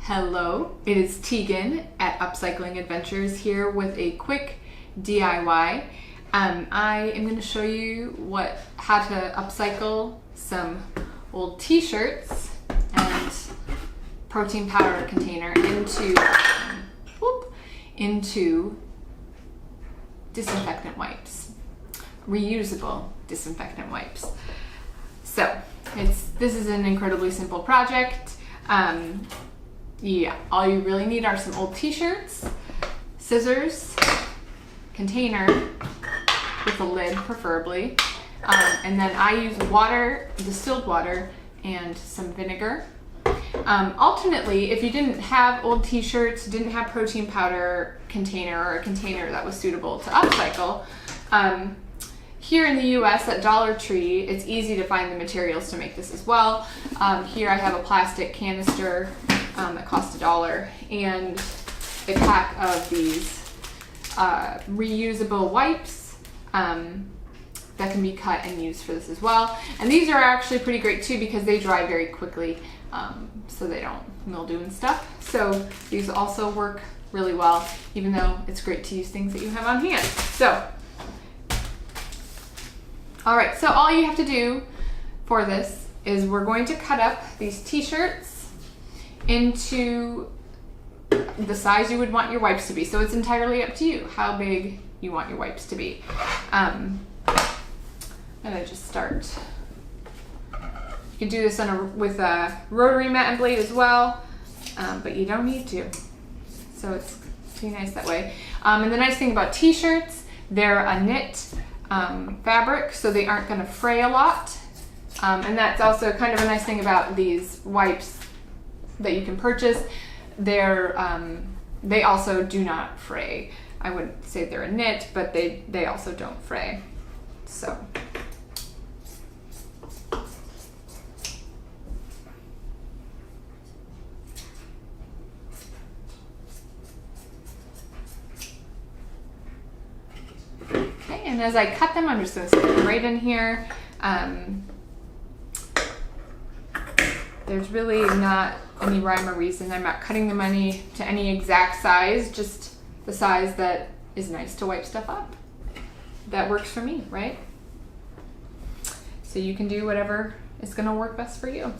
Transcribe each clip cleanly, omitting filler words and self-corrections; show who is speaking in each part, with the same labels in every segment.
Speaker 1: Hello, it is Tegan at Upcycling Adventures here with a quick DIY. I am going to show you how to upcycle some old t-shirts and protein powder container into disinfectant wipes, reusable disinfectant wipes. So this is an incredibly simple project. All you really need are some old t-shirts, scissors, container with a lid preferably, and then I use water, distilled water, and some vinegar. Alternately, if you didn't have old t-shirts, didn't have protein powder container or a container that was suitable to upcycle, here in the US at Dollar Tree, it's easy to find the materials to make this as well. Here I have a plastic canister that costs $1 and a pack of these reusable wipes that can be cut and used for this as well. And these are actually pretty great too because they dry very quickly, so they don't mildew and stuff. So these also work really well, even though it's great to use things that you have on hand. So, all right, so all you have to do for this is we're going to cut up these t-shirts into the size you would want your wipes to be. So it's entirely up to you how big you want your wipes to be. I'm gonna just start. You can do this with a rotary mat and blade as well, but you don't need to. So it's pretty nice that way. And the nice thing about t-shirts, they're a knit fabric, so they aren't gonna fray a lot. And that's also kind of a nice thing about these wipes that you can purchase. They also do not fray. I wouldn't say they're a knit, but they also don't fray. So. Okay, and as I cut them, I'm just gonna stick them right in here. There's really not any rhyme or reason. I'm not cutting them to any exact size, just the size that is nice to wipe stuff up. That works for me, right? So you can do whatever is gonna work best for you.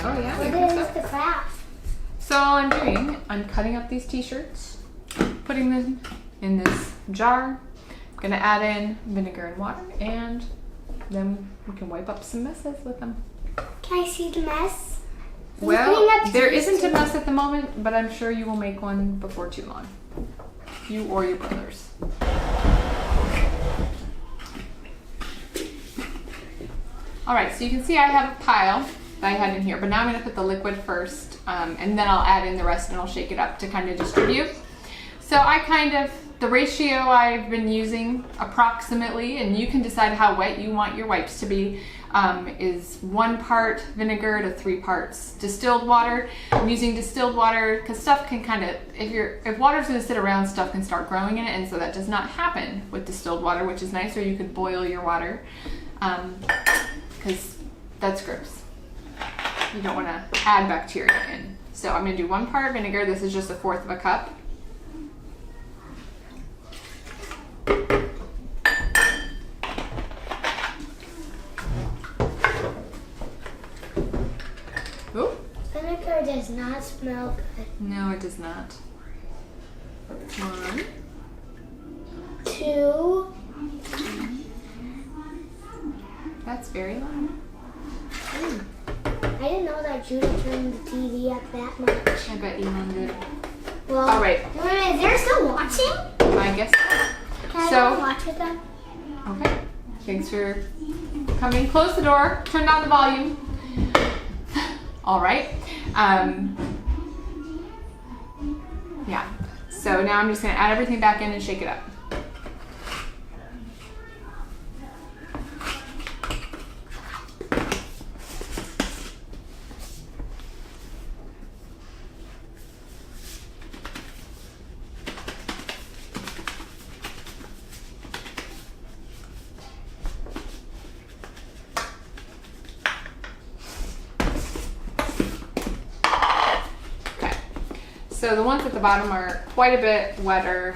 Speaker 1: Oh yeah,
Speaker 2: what is the craft?
Speaker 1: So all I'm doing, I'm cutting up these t-shirts, putting them in this jar. I'm gonna add in vinegar and water, and then we can wipe up some messes with them.
Speaker 2: Can I see the mess?
Speaker 1: Well, there isn't a mess at the moment, but I'm sure you will make one before too long. You or your brothers. All right, so you can see I have a pile that I had in here, but now I'm gonna put the liquid first, and then I'll add in the rest and I'll shake it up to kind of distribute. So the ratio I've been using approximately, and you can decide how wet you want your wipes to be, is 1 part vinegar to 3 parts distilled water. I'm using distilled water because stuff can if water's gonna sit around, stuff can start growing in it, and so that does not happen with distilled water, which is nice, or you could boil your water, because that's gross. You don't want to add bacteria in. So I'm going to do 1 part vinegar. This is just 1/4 of a cup. Ooh.
Speaker 2: Vinegar does not smell good.
Speaker 1: No, it does not. 1,
Speaker 2: 2.
Speaker 1: That's very loud.
Speaker 2: I didn't know that Judah turned the TV up that much.
Speaker 1: I bet Elon did.
Speaker 2: Well,
Speaker 1: all right.
Speaker 2: Is there still watching?
Speaker 1: I guess so.
Speaker 2: Can I go watch with them?
Speaker 1: Okay. Thanks for coming. Close the door. Turn down the volume. All right. Yeah. So now I'm just going to add everything back in and shake it up. So the ones at the bottom are quite a bit wetter.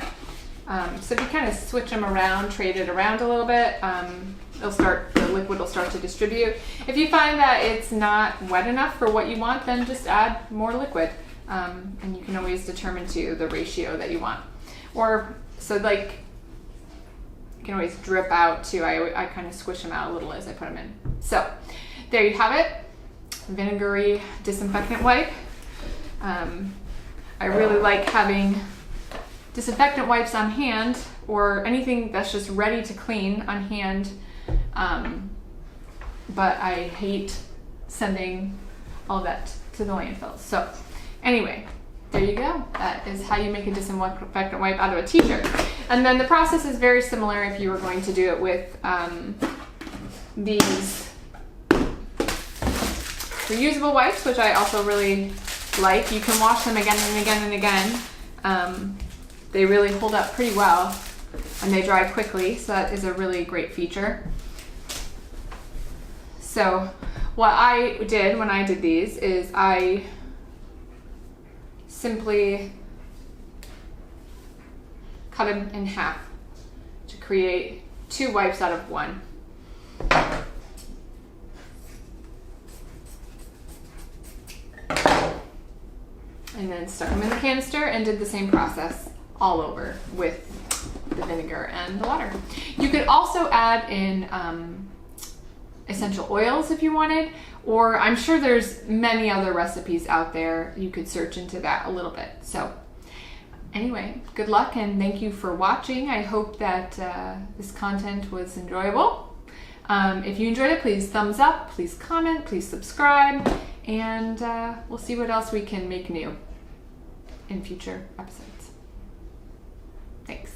Speaker 1: So if you kind of switch them around, trade it around a little bit, the liquid will start to distribute. If you find that it's not wet enough for what you want, then just add more liquid. And you can always determine to the ratio that you want. Or, so like, you can always drip out too. I kind of squish them out a little as I put them in. So there you have it, vinegary disinfectant wipe. I really like having disinfectant wipes on hand, or anything that's just ready to clean on hand, but I hate sending all that to the landfill. So anyway, there you go. That is how you make a disinfectant wipe out of a t-shirt. And then the process is very similar if you were going to do it with these reusable wipes, which I also really like. You can wash them again and again and again. They really hold up pretty well and they dry quickly, so that is a really great feature. So what I did when I did these is I simply cut them in half to create 2 wipes out of 1. And then stuck them in the canister and did the same process all over with the vinegar and the water. You could also add in essential oils if you wanted, or I'm sure there's many other recipes out there. You could search into that a little bit. So anyway, good luck and thank you for watching. I hope that this content was enjoyable. If you enjoyed it, please thumbs up, please comment, please subscribe, and we'll see what else we can make new in future episodes. Thanks.